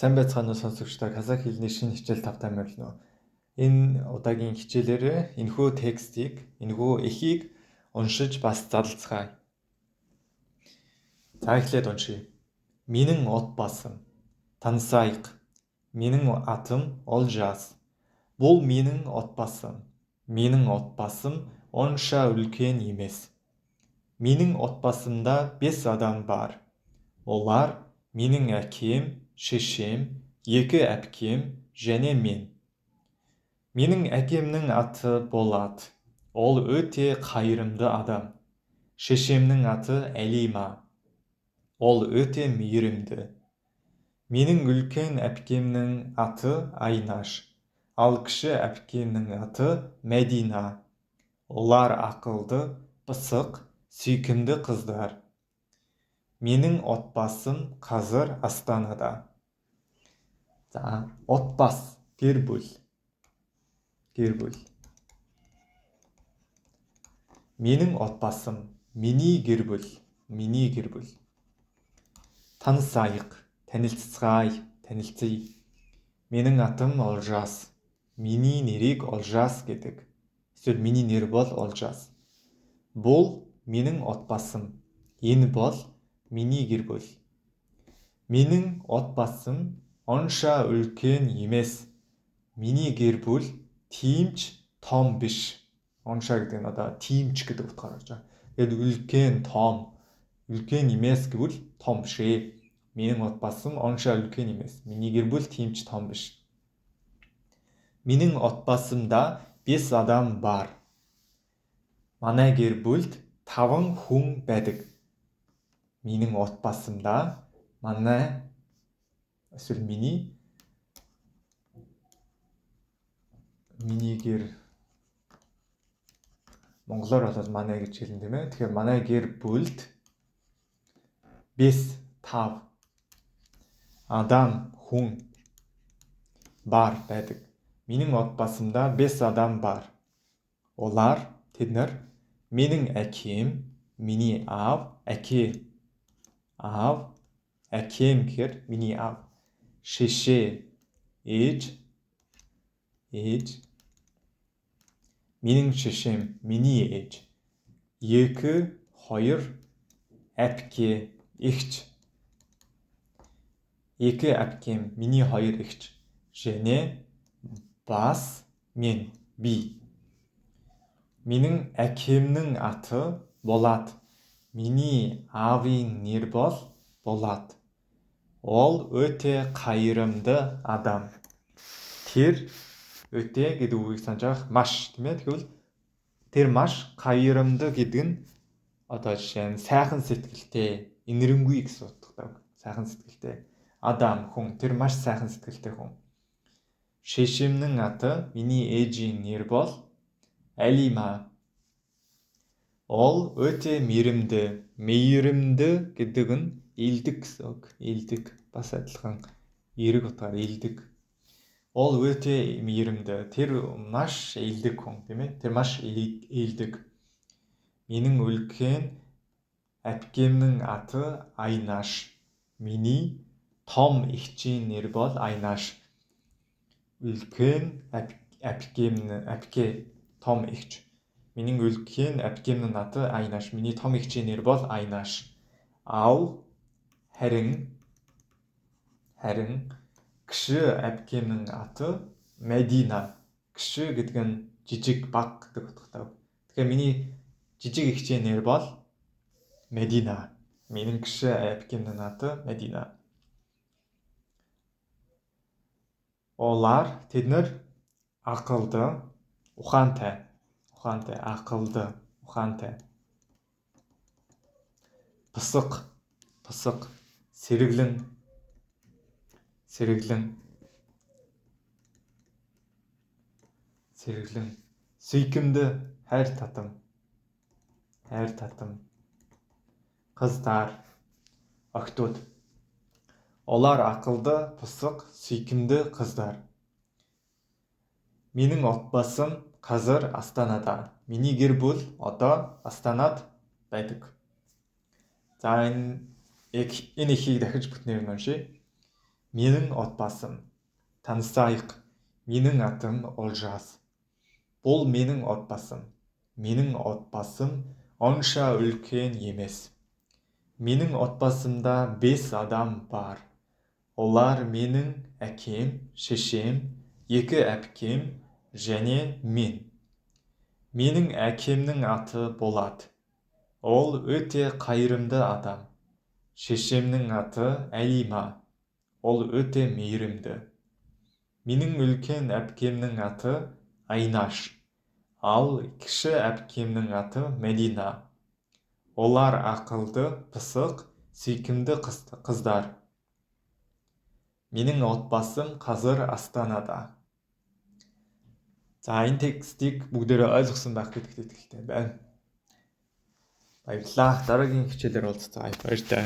Сайн байцгаана уу сонсогчдоо казах хэлний шинэ хичээл тавтай морилно. Энэ удаагийн хичээлээр энэхүү текстийг, энэхүү эхийг уншиж бас залцгаая. За эхлээд уншийе. Минэн от басан. Тансайг. Минэн атым олжас. Бұл минэн от басым. Минэн от басым онша үлкен емес. Менің отбасымда 5 адам бар. Олар менің әкем, шешем, 2 әпкем және мен. Менің әкемнің аты Болат. Ол өте қайырымды адам. Шешемнің аты Әлима. Ол өте мейірімді. Менің үлкен әпкемнің аты Айнаш. Ал кіші әпкемнің аты Мәдина. Олар ақылды, пысық, сүйкімді қыздар. Менің отбасым қазір Астанада. Отбас, гэр бүл. Менің отбасым, миний гэр бүл. Танысайық, танилцъя. Менің атым Олжас. Миний нэрийг Олжас гэдэг. Эсвэл миний нэр бол Олжас. Бұл менің отбасым. Энэ бол миний гэр бүл. Менің отбасым онша үлкен емес. Миний гэр бүл тийм ч том биш. Онша гэдэг нь одоо тийм ч гэдэг утгаар орж байгаа. Тэгээд үлкен, том. Үлкен емес гэвэл том биш ээ. Менің отбасым онша үлкен емес. Миний гэр бүл тийм ч том биш. Менің отбасымда 5 адам бар. Манай гэр бүлд 5 хүн байдаг. Менің отбасымда эсвэл миний гэр монголоор болоод манай гэж хэлнэ тийм ээ. Тэгэхээр манай гэр бүлд 5 адам хүн бар байдаг. Менің отбасымда 5 адам бар. Олар тэднэр менің әкем, миний аав, әкем гэхээр миний аав, шеше, ээж, менің шешем, миний ээж, 2 әпке, эгч, 2 әпкем, миний 2 эгч, және бас мен, би. Менің әкемнің аты Болат. Миний аавын нэр бол Болат. Ол өте қайырымды адам. Тэр өте гэдэг үгийг санаж байгаа маш тийм ээ. Тэгвэл тэр маш қайырымды гэдэг нь одоо жишээ нь сайхан сэтгэлтэй, инэрэнгүй гэсэн утгатай. Сайхан сэтгэлтэй адам, хүн. Тэр маш сайхан сэтгэлтэй хүн. Шешемнің аты, миний ээжийн нэр бол Алима. Ол өте мейірімді гэдэг нь илдэг гэсэн үг. Илдэг. Бас адилхан эерэг утгаар илдэг. Ол өте мейірімді. Тэр маш илдэг хүн, тийм ээ? Тэр маш илдэг. Менің үлкен әпкемнің аты Айнаш. Миний том эгчийн нэр бол Айнаш. Үлкен әпке, том эгч. Менің үлкен әпкемнің аты Айнаш. Миний том эгчийн нэр бол Айнаш. Ал харин кіші әпкемнің аты Мәдина. Кіші гэдэг нь жижиг, баг гэдэг утгатай. Тэгэхээр миний жижиг эгчийн нэр бол Мәдина. Менің кіші әпкемнің аты Мәдина. Олар тэднэр ақылды, ухаантай. Ақылды, ухаантай. Пысық, сэргэлэн. Сүйкімді, хайр татам. Қыздар, октод. Олар ақылды, пысық, сүйкімді қыздар. Менің отбасым қазір Астанада. Миний гэр бүл одоо Астанад байдаг. За энэ эхийг дахиж бүтнээр нь уншъя. менің отбасым. Танысайық, менің атым Олжас. Бұл менің отбасым. Менің отбасым онша үлкен емес. Менің отбасымда 5 адам бар. Олар менің әкем, шешем, 2 әпкем және мен. Менің әкемнің аты Болат. Ол өте қайырымды адам. Шешемнің аты Әлима. Ол өте мейірімді. Менің үлкен әпкемнің аты Айнаш. Ал кіші әпкемнің аты Медина. Олар ақылды, пысық, сүйкімді қыздар. Менің отбасым қазір Астанада. За энэ текстийг бүгдээрээ ойлгосон байх гэдэгт итгэлтэй байна. Баярлалаа. Дараагийн хичээлээр уулзцаая. Баяртай.